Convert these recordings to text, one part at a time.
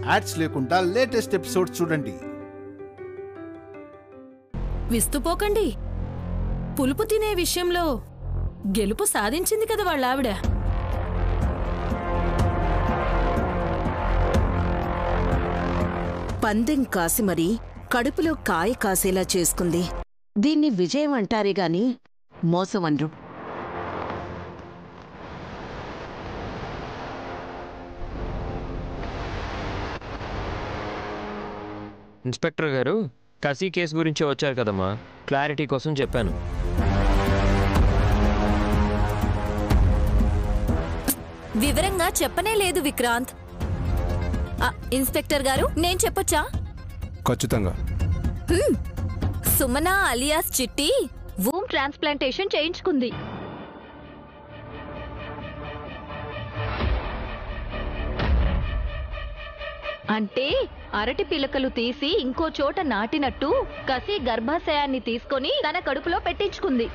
Ads లేకుండా latest episode చూడండి. విస్తుపోకండి. పులుపు తినే విషయంలో గెలుపు సాధించింది కదా వాళ్ళ ఆవిడ. పందెం కాసి మరీ కడుపులో కాయ కాసేలా చేసుకుంది. దీన్ని విజయం అంటారే గాని మోసం అనరు. ఇన్స్పెక్టర్ గారు, కసీ కేసు గురించి వచ్చారు కదమ్మా, క్లారిటీ కోసం చెప్పాను. వివరంగా చెప్పనే లేదు విక్రాంత్. ఇన్స్పెక్టర్ గారు, నేను చెప్పొచ్చా? ఖచ్చితంగా. సుమన అలియాస్ చిట్టి వూమ్ ట్రాన్స్ప్లాంటేషన్ చేయించుకుంది. అంటే అరటి పిలకలు తీసి ఇంకో చోట నాటినట్టు కసి గర్భాశయాన్ని తీసుకొని తన కడుపులో పెట్టించుకుంది.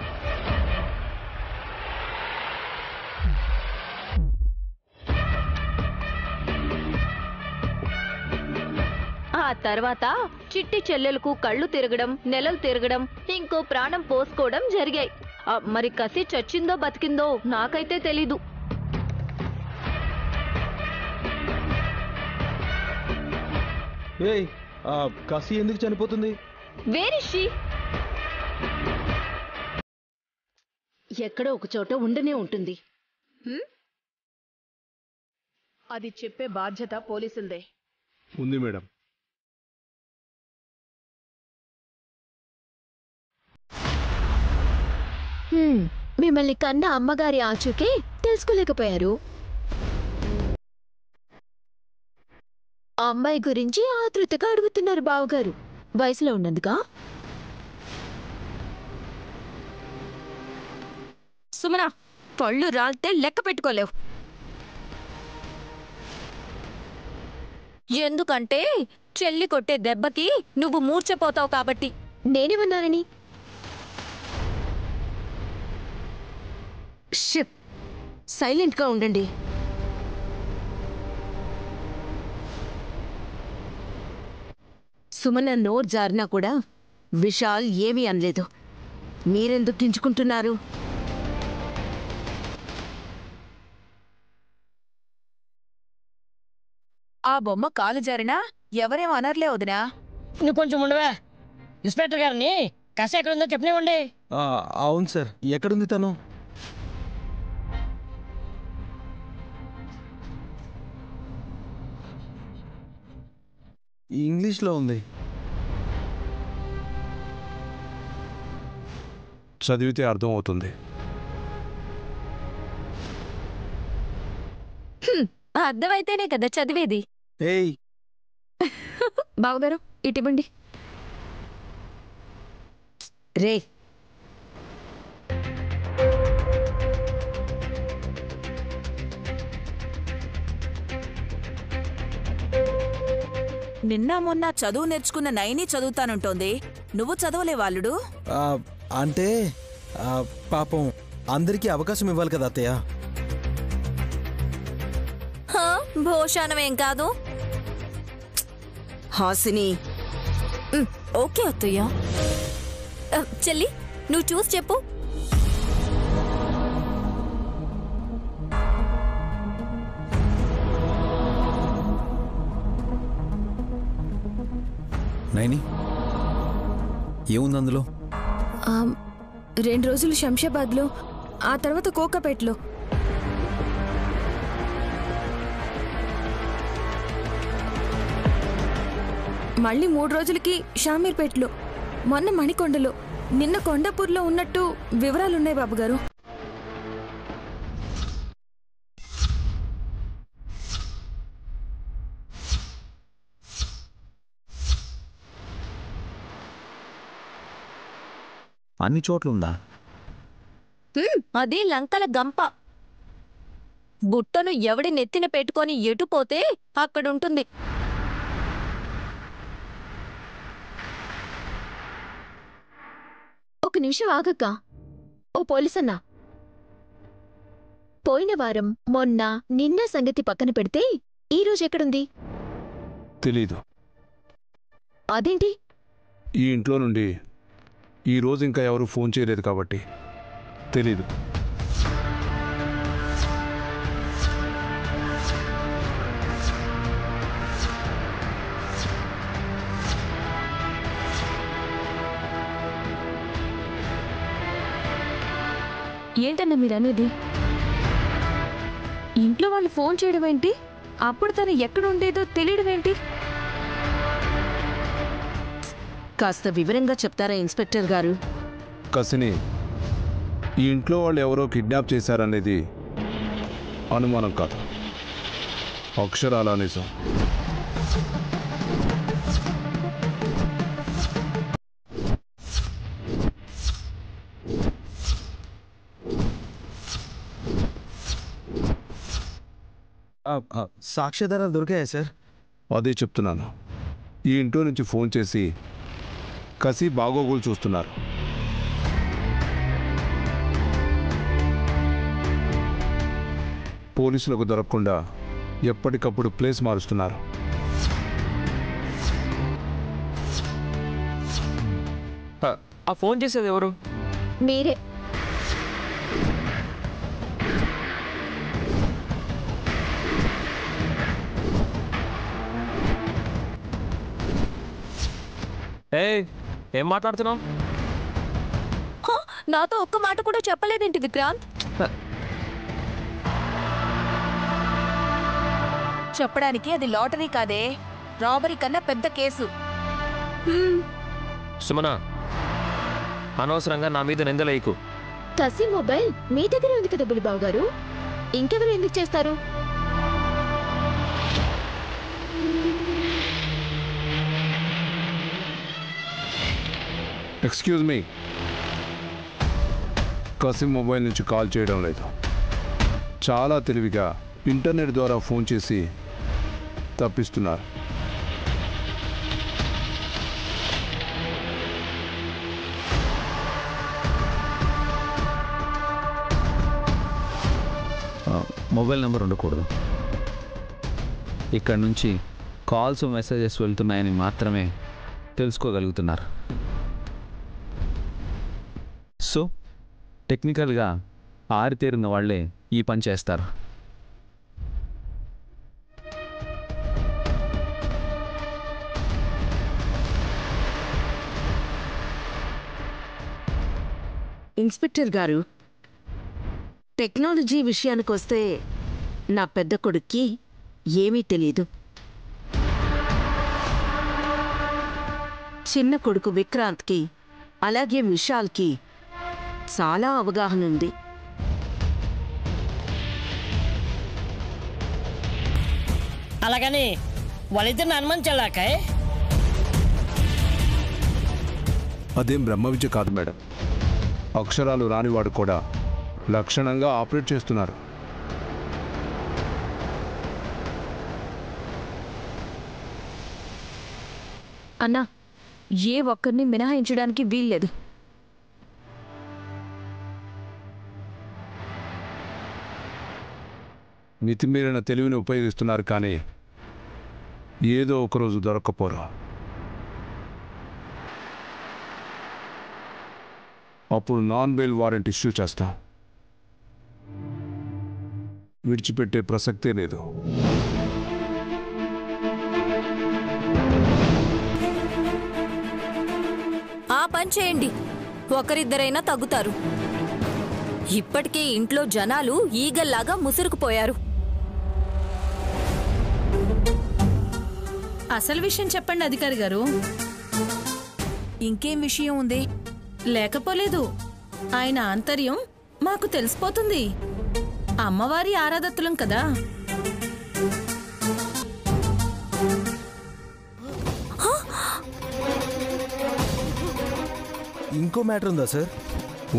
ఆ తర్వాత చిట్టి చెల్లెలకు కళ్ళు తిరగడం, నెలలు తిరగడం, ఇంకో ప్రాణం పోసుకోవడం జరిగాయి. మరి కసి చచ్చిందో బతికిందో నాకైతే తెలీదు. కసి ఎందుకు చనిపోతుంది? Where is she? ఎక్కడో ఒక చోట ఉండనే ఉంటుంది. అది చెప్పే బాధ్యత పోలీసులదే ఉంది మేడం. మిమ్మల్ని కన్న అమ్మగారి ఆచూకే తెలుసుకోలేకపోయారు. ఆ అమ్మాయి గురించి ఆతృతగా అడుగుతున్నారు బావగారు. వయసులో ఉన్నందుగా? సుమన, పళ్ళు రాలితే లెక్క పెట్టుకోలేవు. ఎందుకంటే చెల్లి కొట్టే దెబ్బకి నువ్వు మూర్చపోతావు కాబట్టి. నేనేమన్నానని? సైలెంట్గా ఉండండి. సుమన నోరు జారినా కూడా విశాల్ ఏమీ అనలేదు. మీరెందుకు గింజుకుంటున్నారు? ఆ బొమ్మ కాలు జారినా ఎవరేం అనర్లే వదినా. నువ్వు కొంచెం ఉండవా? ఇన్స్పెక్టర్ గారిని కసి ఎక్కడుందో చెప్పనివ్వండి. అవును సార్, ఎక్కడుంది తను? ఇంగ్లీష్లో ఉంది. చదివితే అర్థమవుతుంది. అర్థమైతేనే కదా చదివేది. ఏయ్ బావగారు, ఇటివ్వండి. రే, నిన్న మొన్న చదువు నేర్చుకున్న నైని చదువుతానంటోంది. నువ్వు చదవలే వాళ్ళుడు? అంటే పాపం అందరికీ అవకాశం ఇవ్వాలి కదా అత్తయ్య. భోషానమేం కాదు. హాసిని. ఓకే అత్తయ్య. చెల్లి, నువ్వు చూసి చెప్పు. నైని, ఏముంది అందులో? 2 రోజులు శంషాబాద్లో, ఆ తర్వాత కోకాపేటలో. మళ్ళీ 3 రోజులకి షామీర్పేటలో, మొన్న మణికొండలో, నిన్న కొండాపూర్లో ఉన్నట్టు వివరాలున్నాయి బాబుగారు. అన్ని చోట్ల ఉందా? అది లంకల గంప. బుట్టను ఎవడి నెత్తిన పెట్టుకొని ఎటుపోతే అక్కడుంటుంది. ఒక నిమిషం ఆగక్క. ఓ పోలీసన్నా, పోయిన వారం, మొన్న, నిన్న సంగతి పక్కన పెడితే ఈరోజు ఎక్కడుంది? తెలీదు. అదేంటి? ఈ ఇంట్లో నుండి ఈరోజు ఇంకా ఎవరు ఫోన్ చేయలేదు కాబట్టి తెలీదు. ఏంటన్నా మీరనేది? ఇంట్లో వాళ్ళు ఫోన్ చేయడం ఏంటి? అప్పుడు తను ఎక్కడ ఉండేదో తెలియడం ఏంటి? కాస్త వివరంగా చెప్తారా ఇన్స్పెక్టర్ గారు? కసిని ఈ ఇంట్లో వాళ్ళు ఎవరో కిడ్నాప్ చేశారనేది అనుమానం కాదు, అక్షరాల నిజం. సాక్ష్యాధారాలు దొరికాయా సార్? అదే చెప్తున్నాను. ఈ ఇంట్లో నుంచి ఫోన్ చేసి కసి బాగోగులు చూస్తున్నారు. పోలీసులకు దొరకకుండా ఎప్పటికప్పుడు ప్లేస్ మారుస్తున్నారు. ఆ ఫోన్ చేసేది ఎవరు? మీరే. ఏం మాట్లాడుతున్నావు? నాతో ఒక్క మాట కూడా చెప్పలేదేంటి విక్రాంత్? చెప్పడానికి అది లాటరీ కాదే, రాబరీ కన్నా పెద్ద కేసు. సుమన, అనవసరంగా నా మీద నిందలేయకు. కసి మొబైల్ మీ దగ్గర ఉంది కదా బులిబాబు గారు, ఇంకెవరు ఎందుకు చేస్తారు? ఎక్స్క్యూజ్ మీ, కసిం మొబైల్ నుంచి కాల్ చేయడం లేదు. చాలా తెలివిగా ఇంటర్నెట్ ద్వారా ఫోన్ చేసి తప్పిస్తున్నారు. మొబైల్ నెంబర్ ఉండకూడదు. ఇక్కడ నుంచి కాల్స్ మెసేజెస్ వెళ్తున్నాయని మాత్రమే తెలుసుకోగలుగుతున్నారు. సో టెక్నికల్గా ఆరితేరిన వాళ్ళే ఈ పని చేస్తారు. ఇన్స్పెక్టర్ గారు, టెక్నాలజీ విషయానికొస్తే నా పెద్ద కొడుక్కి ఏమీ తెలీదు. చిన్న కొడుకు విక్రాంత్కి అలాగే విశాల్కి చాలా అవగాహన ఉంది. అలాగని వాళ్ళిద్దరిని అనుమానించాలాకాయ్? అదేం బ్రహ్మ విద్య కాదు మేడం. అక్షరాలు రానివాడు కూడా లక్షణంగా ఆపరేట్ చేస్తున్నారు. అన్నా, ఏ ఒక్కరిని మినహాయించడానికి వీల్లేదు. మితిమీరిన తెలివిని ఉపయోగిస్తున్నారు, కానీ ఏదో ఒకరోజు దొరక్కపోరు. అప్పుడు నాన్ బెయిల్ వారెంట్ ఇష్యూ చేస్తాం. విడిచిపెట్టే ప్రసక్తే లేదు. ఆ పని చేయండి, ఒకరిద్దరైనా తగ్గుతారు. ఇప్పటికే ఇంట్లో జనాలు ఈగల్లాగా ముసురుకుపోయారు. అసలు విషయం చెప్పండి అధికారి గారు. ఇంకేం విషయం ఉంది? లేకపోలేదు, ఆయన ఆంతర్యం మాకు తెలిసిపోతుంది. అమ్మవారి ఆరాధతులం కదా. ఇంకో మ్యాటర్ ఉందా సార్?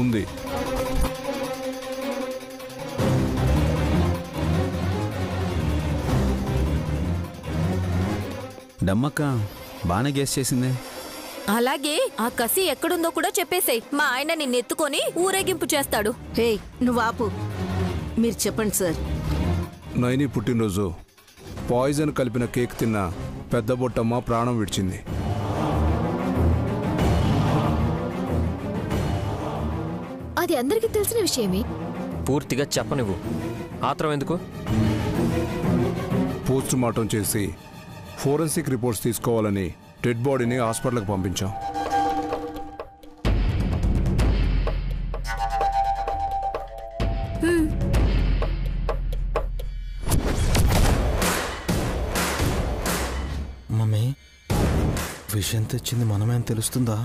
ఉంది. డమ్మక్క బాగానే గెస్ చేసిందే. అలాగే ఆ కసి ఎక్కడుందో కూడా చెప్పేసేయ్. మా ఆయన నిన్నెత్తుకొని ఊరేగింపు చేస్తాడు. హే, నువ్వు ఆపు. మీరు చెప్పండి సార్. నైని పుట్టినరోజు పాయిజన్ కలిపిన కేక్ తిన్న పెద్ద బొట్టమ్మ ప్రాణం విడిచింది. అది అందరికీ తెలిసిన విషయమే. పూర్తిగా చెప్పనివ్వు. ఆత్రం ఎందుకు? పోస్ట్ మార్టం చేసి ఫోరెన్సిక్ రిపోర్ట్స్ తీసుకోవాలని డెడ్ బాడీని హాస్పిటల్కి పంపించాం. మమ్మీ, విషయం తెచ్చింది మనమేం తెలుస్తుందా?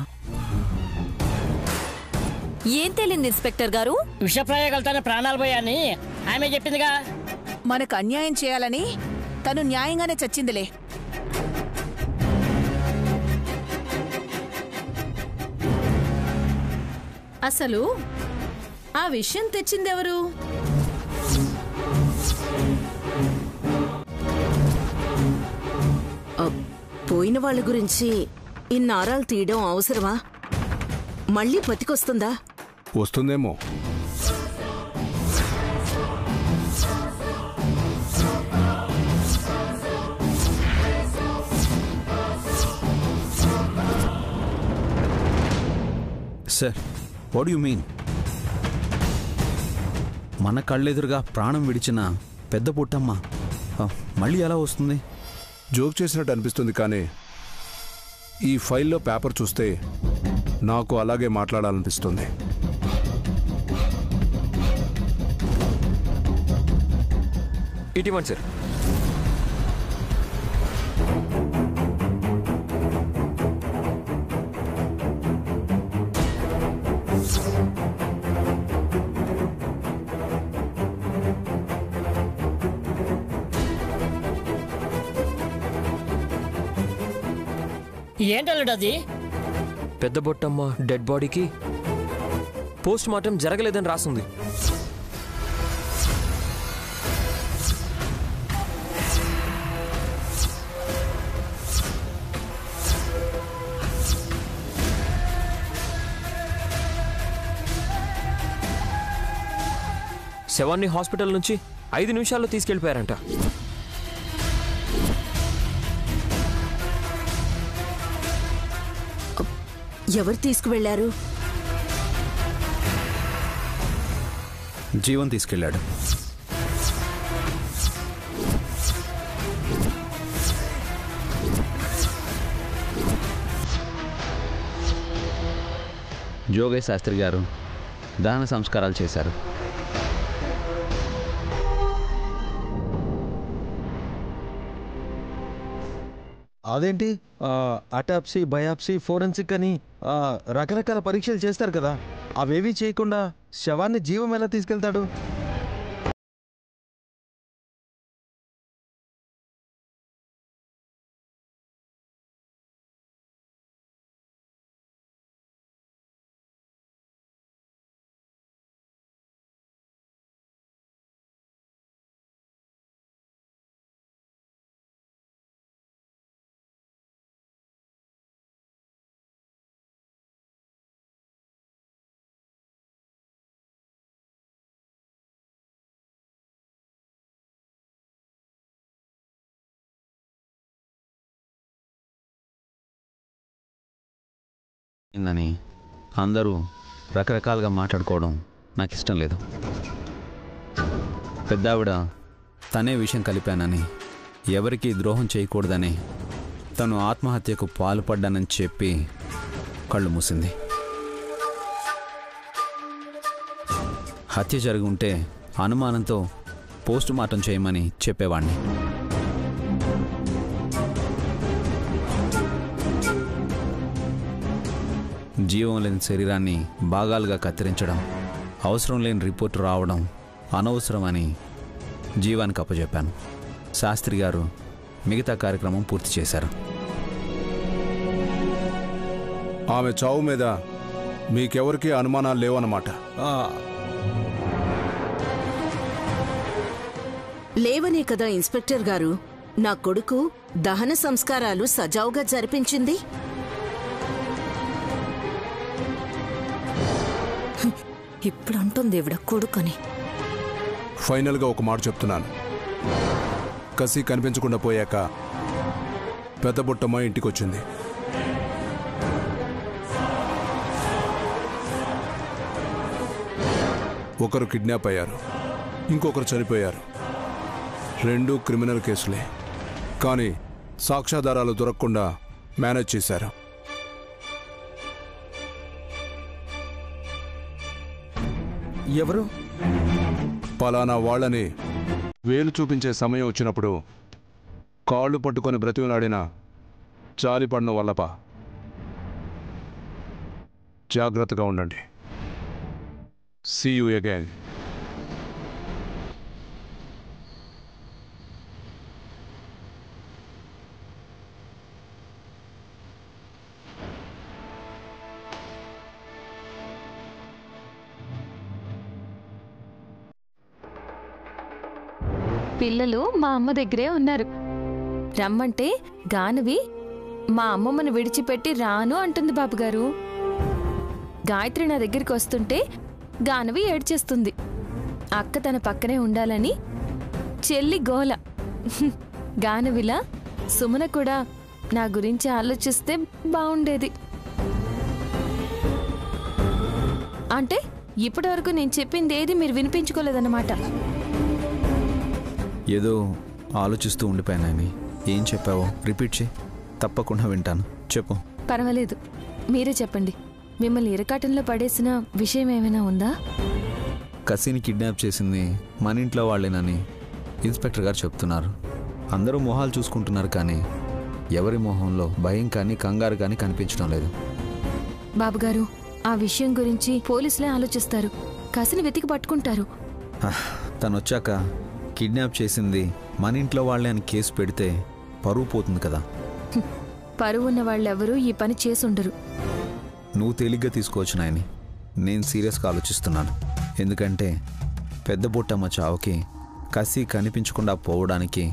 ఏం తెలియదు ఇన్స్పెక్టర్ గారు. విష ప్రయోగాలతోనే ప్రాణాలు పోయాని ఆమె చెప్పిందిగా. మనకు అన్యాయం చేయాలని తను న్యాయంగానే చచ్చిందిలే. అసలు ఆ విషయం తెచ్చిందెవరు? పోయిన వాళ్ళ గురించి ఇన్నారాలు తీయడం అవసరమా? మళ్ళీ బతికొస్తుందా? వస్తుందేమో. Sir, what you mean? మన కళ్ళెదురుగా ప్రాణం విడిచిన పెద్ద పుట్టమ్మ మళ్ళీ ఎలా వస్తుంది? జోక్ చేసినట్టు అనిపిస్తుంది, కానీ ఈ ఫైల్లో పేపర్ చూస్తే నాకు అలాగే మాట్లాడాలనిపిస్తుంది. ఇటీవండి సార్. ఏంటల్లుడు అది? పెద్ద బొట్టమ్మ డెడ్ బాడీకి పోస్ట్ మార్టం జరగలేదని రాస్తుంది. శవాన్ని హాస్పిటల్ నుంచి 5 నిమిషాల్లో తీసుకెళ్ళిపోయారంట. ఎవరు తీసుకువెళ్లారు? జీవన్ తీసుకెళ్ళాడు. జోగయ్య శాస్త్రి గారు దహన సంస్కారాలు చేశారు. అదేంటి అటాప్సీ, బయాప్సీ, ఫోరెన్సిక్ అని రకరకాల పరీక్షలు చేస్తారు కదా, అవేవీ చేయకుండా శవాన్ని జీవం ఎలా తీసుకెళ్తాడు? ఇందని అందరూ రకరకాలుగా మాట్లాడుకోవడం నాకు ఇష్టం లేదు. పెద్దావిడ తనే విషయం కలిపానని, ఎవరికీ ద్రోహం చేయకూడదని, తను ఆత్మహత్యకు పాల్పడ్డానని చెప్పి కళ్ళు మూసింది. హత్య జరిగి ఉంటే అనుమానంతో పోస్ట్ మార్టం చేయమని చెప్పేవాణ్ణి. జీవం లేని శరీరాన్ని భాగాలుగా కత్తిరించడం, అవసరం లేని రిపోర్టు రావడం అనవసరమని జీవానికి అప్పచెప్పాను. శాస్త్రి గారు మిగతా కార్యక్రమం పూర్తి చేశారు. ఆమె చావు మీద మీకెవరికీ అనుమానాలు లేవన్నమాట? లేవనే కదా ఇన్స్పెక్టర్ గారు నా కొడుకు దహన సంస్కారాలు సజావుగా జరిపించింది. ఇప్పుడు అంటుంది ఇవిడ కొడుకని. ఫైనల్గా ఒక మాట చెప్తున్నాను. కసి కనిపించకుండా పోయాక పెద్ద బుట్టమ్మ ఇంటికొచ్చింది. ఒకరు కిడ్నాప్ అయ్యారు, ఇంకొకరు చనిపోయారు. 2 క్రిమినల్ కేసులే. కానీ సాక్ష్యాధారాలు దొరకకుండా మేనేజ్ చేశారు. ఎవరు? పలానా వాళ్ళని వేలు చూపించే సమయం వచ్చినప్పుడు కాళ్ళు పట్టుకొని బ్రతిమలాడిన జాలిపడిన వల్లప. జాగ్రత్తగా ఉండండి. See you again. పిల్లలు మా అమ్మ దగ్గరే ఉన్నారు. రమ్మంటే గానవి మా అమ్మమ్మను విడిచిపెట్టి రాను అంటుంది బాబుగారు. గాయత్రి నా దగ్గరికి వస్తుంటే గానవి ఏడ్చేస్తుంది. అక్క తన పక్కనే ఉండాలని చెల్లి గోల. గానవిలా సుమన కూడా నా గురించి ఆలోచిస్తే బాగుండేది. అంటే ఇప్పటివరకు నేను చెప్పింది ఏది మీరు వినిపించుకోలేదన్నమాట. ఏదో ఆలోచిస్తూ ఉండిపోయానని. ఏం చెప్పావో రిపీట్ చేయి, తప్పకుండా వింటాను. చెప్పు. పర్వాలేదు, మీరే చెప్పండి. మిమ్మల్ని ఇరకాటంలో పడేసిన విషయం ఏమైనా ఉందా? కసిని కిడ్నాప్ చేసింది మన ఇంట్లో వాళ్ళేనని ఇన్స్పెక్టర్ గారు చెప్తున్నారు. అందరూ మొహాలు చూసుకుంటున్నారు, కానీ ఎవరి మొహంలో భయం కానీ కంగారు కానీ కనిపించడం లేదు. బాబుగారు, ఆ విషయం గురించి పోలీసులే ఆలోచిస్తారు. కసిని వెతికి పట్టుకుంటారు. తను వచ్చాక కిడ్నాప్ చేసింది మన ఇంట్లో వాళ్ళే అని కేసు పెడితే పరువు పోతుంది కదా. పరువు ఉన్న వాళ్ళెవరూ ఈ పని చేసుండరు. నువ్వు తేలిగ్గా తీసుకోవచ్చు నాయని. నేను సీరియస్గా ఆలోచిస్తున్నాను. ఎందుకంటే పెద్ద బుట్టమ్మ చావుకి కసి కనిపించకుండా పోవడానికి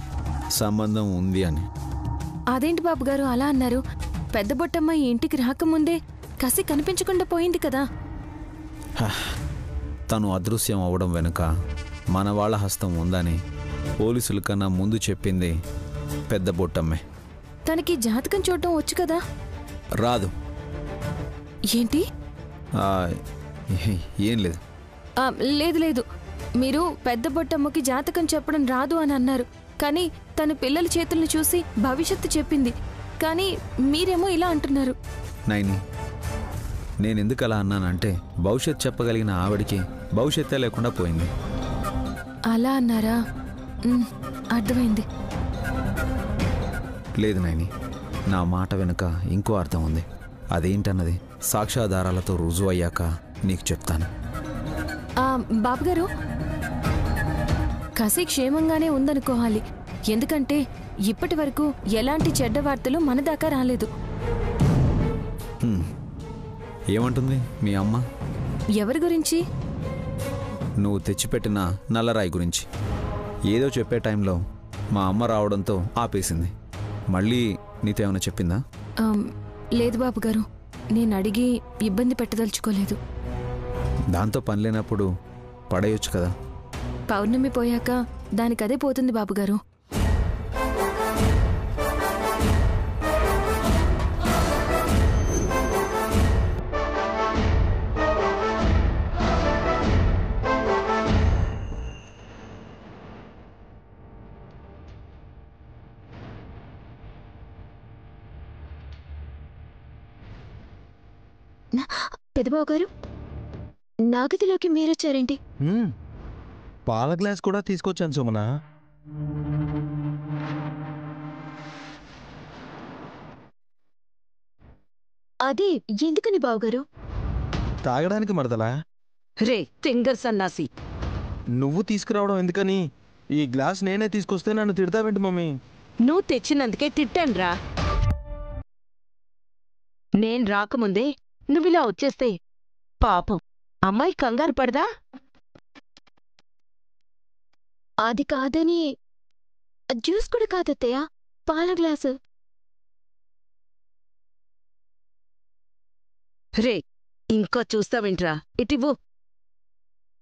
సంబంధం ఉంది అని. అదేంటి బాబుగారు అలా అన్నారు? పెద్ద బొట్టమ్మ ఈ ఇంటికి రాకముందే కసి కనిపించకుండా పోయింది కదా. తను అదృశ్యం అవ్వడం వెనుక మన వాళ్ళ హస్తం ఉందని పోలీసుల కన్నా ముందు చెప్పింది పెద్ద బొట్టమ్మే. తనకి జాతకం చూడటం వచ్చు కదా. రాదు. ఏంటి? ఏం లేదు. లేదు లేదు, మీరు పెద్ద బొట్టమ్మకి జాతకం చెప్పడం రాదు అని అన్నారు. కానీ తన పిల్లల చేతులను చూసి భవిష్యత్తు చెప్పింది. కానీ మీరేమో ఇలా అంటున్నారు. నైని, నేనెందుకు అలా అన్నానంటే భవిష్యత్తు చెప్పగలిగిన ఆవిడికి భవిష్యత్తే లేకుండా పోయింది. అలా అన్నారా? అర్థమైంది. లేదు నైని, నా మాట వెనుక ఇంకో అర్థం ఉంది. అదేంటన్నది సాక్ష్యాధారాలతో రుజువు అయ్యాక నీకు చెప్తాను. బాబుగారు, కసి క్షేమంగానే ఉందనుకోవాలి. ఎందుకంటే ఇప్పటి వరకు ఎలాంటి చెడ్డ వార్తలు మన దాకా రాలేదు. ఏమంటుంది మీ అమ్మ? ఎవరి గురించి? నువ్వు తెచ్చిపెట్టిన నల్లరాయి గురించి. ఏదో చెప్పే టైంలో మా అమ్మ రావడంతో ఆపేసింది. మళ్ళీ నీతో ఏమైనా చెప్పిందా? లేదు బాబుగారు, నేను అడిగి ఇబ్బంది పెట్టదలుచుకోలేదు. దాంతో పని లేనప్పుడు పడేయొచ్చు కదా. పౌర్ణమి పోయాక దానికదే పోతుంది బాబుగారు. పెదబాబు గారు, నా గదిలోకి మీరొచ్చారేంటి? పాల గ్లాస్ కూడా తీసుకొచ్చాను సుమన. అదే ఎందుకని బావగారు? తాగడానికి మరదలా? రే తింగర్ సన్నాసి, నువ్వు తీసుకురావడం ఎందుకని? ఈ గ్లాస్ నేనే తీసుకొస్తే నన్ను తిడతావేంటి మమ్మీ? నువ్వు తెచ్చినందుకే తిట్టాన్రా. నేను రాకముందే నువ్విలా వచ్చేస్తే పాపం అమ్మాయి కంగారు పడదా? అది కాదని. జ్యూస్ కూడా కాదత్తయ్య, పాల గ్లాసు. రే ఇంకా చూస్తావేంట్రా, ఇటివ్వు.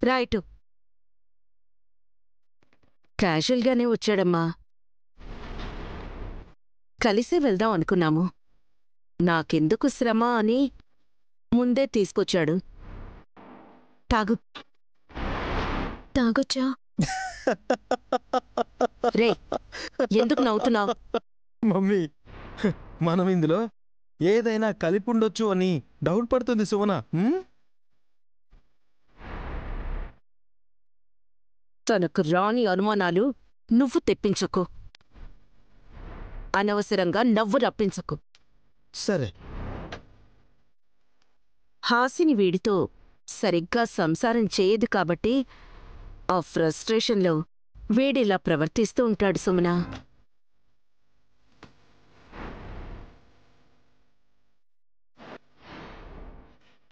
రైటు. క్యాజువల్గానే వచ్చాడమ్మా. కలిసే వెళ్దాం అనుకున్నాము. నాకెందుకు శ్రమ అని ముందే తీసుకొచ్చాడు. తాగు. తాగొచ్చా? రే, ఎందుకు నవ్వుతున్నావు? మమ్మీ, మనం ఇందులో ఏదైనా కలిపి ఉండొచ్చు అని డౌట్ పడుతుంది సువన. తనకు రాని అనుమానాలు నువ్వు తెప్పించకు. అనవసరంగా నవ్వు రప్పించకు. సరే. హాసిని వీడితో సరిగ్గా సంసారం చేయదు కాబట్టి ఆ ఫ్రస్ట్రేషన్లో వీడిలా ప్రవర్తిస్తూ ఉంటాడు సుమనా.